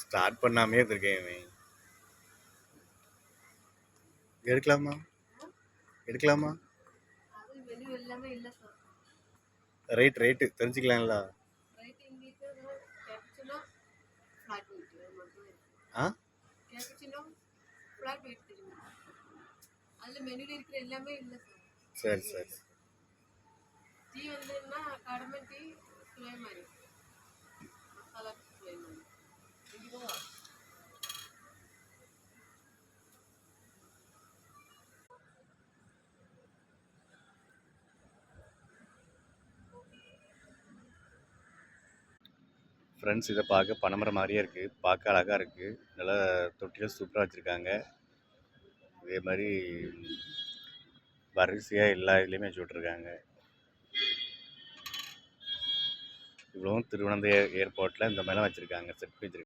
Start பண்ணாமே இருக்கேன். எடுக்கலாமா? எடுக்கலாமா? ரைட்டு தெரிஞ்சுக்கலாம்ல. ஆ சரி சரி. டீ வந்துன்னா கடமை டீ ஃப்ளேம் மாதிரி மசாலா ஃப்ளேம் மாதிரி ஃப்ரெண்ட்ஸ், இதை பார்க்க பனைமரம் மாதிரியே இருக்குது, பார்க்க அழகாக இருக்குது. நல்லா தொட்டியில் சூப்பராக வச்சுருக்காங்க. இதே மாதிரி வரிசையாக எல்லா இதுலேயுமே வச்சு விட்ருக்காங்க. இவ்வளவும் திருவனந்தபுரம் ஏர்போர்ட்டில் இந்த மாதிரிலாம் வச்சுருக்காங்க, செட் வச்சுருக்காங்க.